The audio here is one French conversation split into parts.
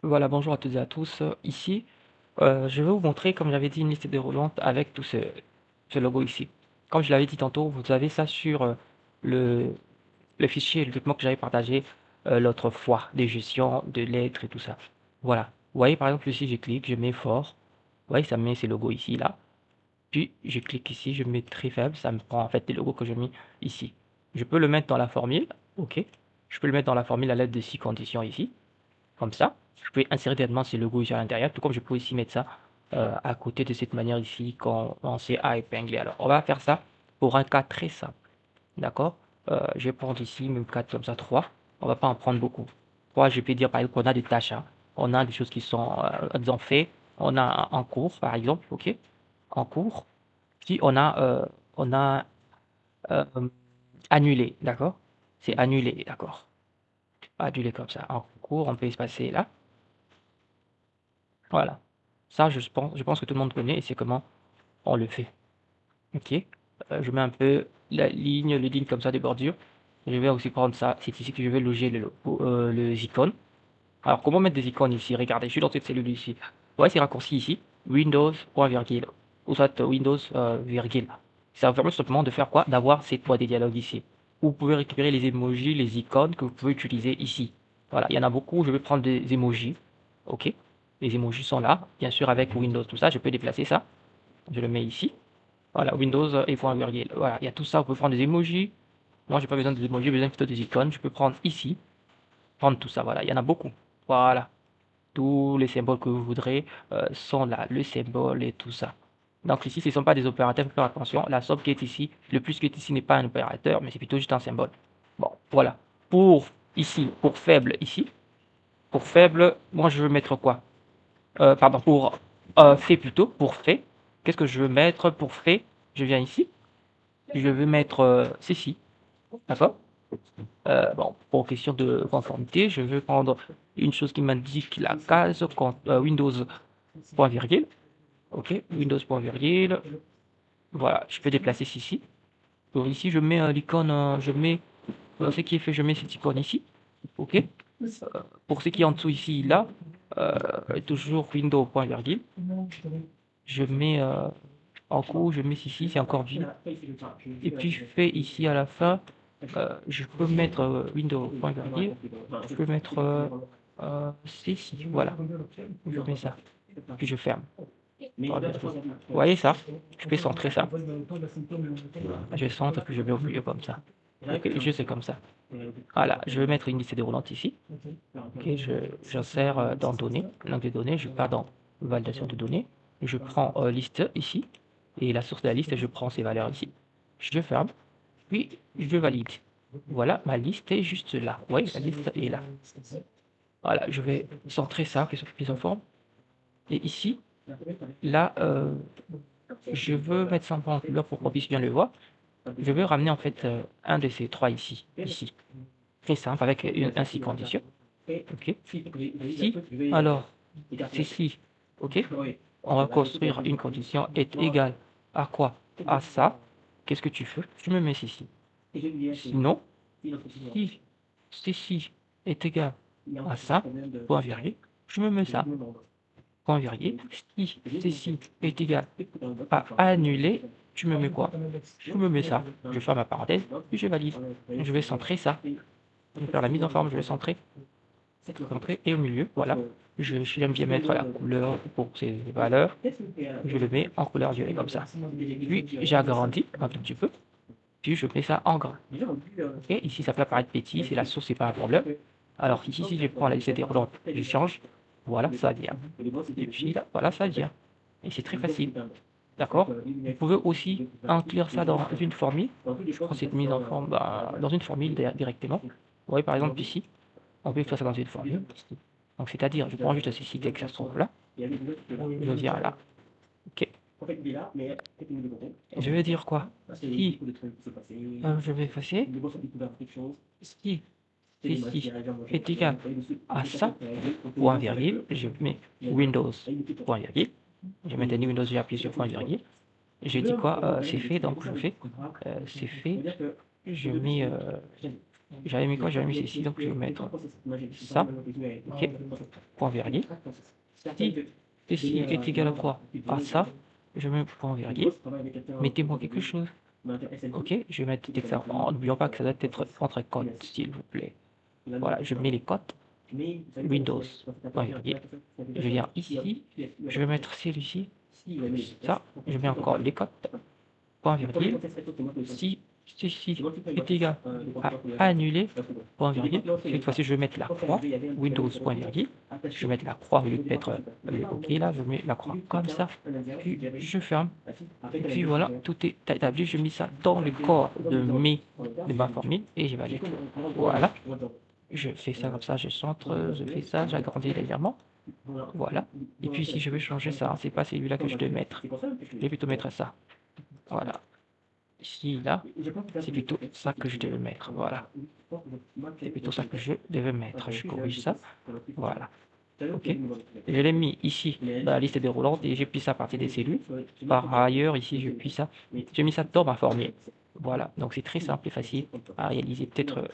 Voilà, bonjour à toutes et à tous. Ici, je vais vous montrer, comme j'avais dit, une liste déroulante avec tout ce logo ici. Comme je l'avais dit tantôt, vous avez ça sur le, le fichier, le document que j'avais partagé l'autre fois, des gestions, de lettres et tout ça. Voilà. Vous voyez, par exemple, ici, je clique, je mets fort. Vous voyez, ça me met ces logos ici, là. Puis, je clique ici, je mets très faible. Ça me prend en fait les logos que j'ai mis ici. Je peux le mettre dans la formule. OK. Je peux le mettre dans la formule à l'aide de 6 conditions ici comme ça. Je peux insérer directement ces logos ici à l'intérieur, tout comme je peux aussi mettre ça à côté de cette manière ici quand on sait à épingler. Alors, on va faire ça pour un cas très simple, d'accord? Je vais prendre ici, même 4 comme ça, 3. On va pas en prendre beaucoup. 3, je peux dire par exemple qu'on a des tâches, hein. On a des choses qui sont, disons, faites. On a en cours, par exemple, ok? En cours. Puis on a euh, annulé, d'accord? C'est annulé, d'accord? Annulé comme ça. En cours, on peut espacer là. Voilà. Ça, je pense que tout le monde connaît et c'est comment on le fait. Ok. Je mets un peu les lignes comme ça des bordures. Je vais aussi prendre ça. C'est ici que je vais loger les icônes. Alors, comment mettre des icônes ici? Regardez, je suis dans cette cellule ici. Ouais, c'est raccourci ici. Windows, point virgule. Ou soit Windows, virgule. Ça va permettre simplement de faire quoi? D'avoir cette boîte des dialogues ici. Vous pouvez récupérer les emojis, les icônes que vous pouvez utiliser ici. Voilà, il y en a beaucoup. Je vais prendre des emojis. Ok. Les emojis sont là. Bien sûr, avec Windows, tout ça, je peux déplacer ça. Je le mets ici. Voilà, Windows et point virgule. Voilà, il y a tout ça. Vous pouvez prendre des emojis. Moi, j'ai pas besoin des emojis, j'ai besoin plutôt des icônes. Je peux prendre ici. Prendre tout ça. Voilà, il y en a beaucoup. Voilà. Tous les symboles que vous voudrez sont là, le symbole et tout ça. Donc ici, ce ne sont pas des opérateurs, faut faire attention. La somme qui est ici, le plus qui est ici n'est pas un opérateur, mais c'est plutôt juste un symbole. Bon, voilà. Pour ici, pour faible ici, pour faible, moi je veux mettre quoi? Pardon, pour fait plutôt, pour fait. Qu'est-ce que je veux mettre pour fait? Je viens ici, je vais mettre ceci, d'accord? Bon, pour question de conformité, je vais prendre une chose qui m'indique la case Windows point virgule. Ok, Windows point virgule. Voilà, je peux déplacer ceci. Donc ici, je mets l'icône, je mets ce qui est fait, je mets cette icône ici. Ok. Pour ce qui est en dessous ici, là, toujours Windows point virgule. Je mets en cours, je mets ici, c'est encore vide. Et puis je fais ici à la fin, je peux mettre Windows point virgule. Je peux mettre ceci, voilà. Je mets ça. Puis je ferme. Voilà. Vous voyez ça? Je peux centrer ça. Je centre puis je mets au milieu comme ça. Ok, je sais comme ça. Voilà, je vais mettre une liste déroulante ici. Ok, j'insère dans données, langue de données, je pars dans validation de données. Je prends liste ici et la source de la liste, je prends ces valeurs ici. Je ferme, puis je valide. Voilà, ma liste est juste là. Oui, la liste est là. Voilà, je vais centrer ça, que ce soit plus en forme. Et ici, là, je veux mettre ça en couleur pour qu'on puisse bien le voir. Je veux ramener en fait un de ces trois ici. Ici. Très simple, avec un si condition. Ok. Si, alors, ceci, ok. On va construire une condition est égale à quoi? À ça. Qu'est-ce que tu fais? Tu me mets ceci. Sinon, si ceci est égal à ça, point virgule, je me mets ça. Point virgule. Si ceci est égal à annuler, tu me mets quoi? Je me mets ça. Je ferme ma parenthèse, puis je valide. Je vais centrer ça. Je vais faire la mise en forme, je vais centrer. Centrer et au milieu, voilà. J'aime bien mettre la couleur pour ces valeurs. Je le mets en couleur violet comme ça. Puis j'agrandis un tout petit peu. Puis je mets ça en grand. Ok, ici ça peut apparaître petit, c'est la source, c'est pas un problème. Alors ici, si je prends la liste déroulante, je change, voilà, ça vient. Et puis là, voilà, ça vient. Et c'est très facile. D'accord? Vous pouvez aussi inclure ça dans une formule. Je prends cette mise en forme dans une formule directement. Vous voyez par exemple ici, on peut faire ça dans une formule. Donc c'est-à-dire, je prends juste ceci dès que ça se trouve là. Je viens là. Ok. Je vais dire quoi? Si je vais effacer. Si ceci est égal à ça, point virgule, je mets Windows, point virgule. Je maintenant Windows, j'ai appuyé sur point virgule. Je dis quoi? C'est fait, donc je fais. C'est fait. Je mets J'avais mis quoi? J'avais mis ceci, donc je vais mettre ça. Ok. Point virgule. Si ceci est égal à quoi? À ça. Je mets point virgule. Mettez-moi quelque chose. Ok, je vais mettre texte en n'oublions pas que ça doit être entre cotes, s'il vous plaît. Voilà, je mets les cotes. Windows, point virgule. Je viens ici, je vais mettre celui-ci, ça, je mets encore les cotes, point virgule. Si ceci est égal à annuler, point virgule. Cette fois-ci, je vais mettre la croix, Windows, point virgule. Je vais mettre la croix au lieu de mettre le OK là, je mets la croix comme ça, puis je ferme. Et puis voilà, tout est établi. Je mets ça dans le corps de ma formule et je valide. Voilà. Je fais ça comme ça, je centre, je fais ça, j'agrandis légèrement. Voilà. Et puis si je veux changer ça, c'est pas celui-là que je dois mettre. Je vais plutôt mettre ça. Voilà. Ici, là, c'est plutôt ça que je devais mettre. Voilà. C'est plutôt ça que je devais mettre. Je corrige ça. Voilà. Ok. Je l'ai mis ici dans la liste déroulante et j'ai pris ça à partir des cellules. Par ailleurs, ici, je puis ça. J'ai mis ça dans ma formule. Voilà. Donc c'est très simple et facile à réaliser. Peut-être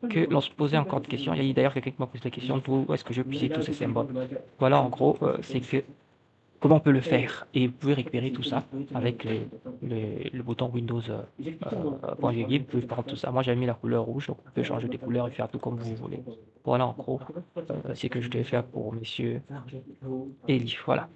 que l'on se posait encore des questions. Il y a d'ailleurs quelqu'un qui m'a posé la question d'où est-ce que je puisais tous ces symboles. Voilà, en gros, c'est que comment on peut le faire. Et vous pouvez récupérer tout ça avec le bouton Windows point virgule. Vous pouvez prendre tout ça. Moi, j'avais mis la couleur rouge, donc vous pouvez changer de couleur et faire tout comme vous voulez. Voilà, en gros, c'est ce que je devais faire pour monsieur Eli. Voilà.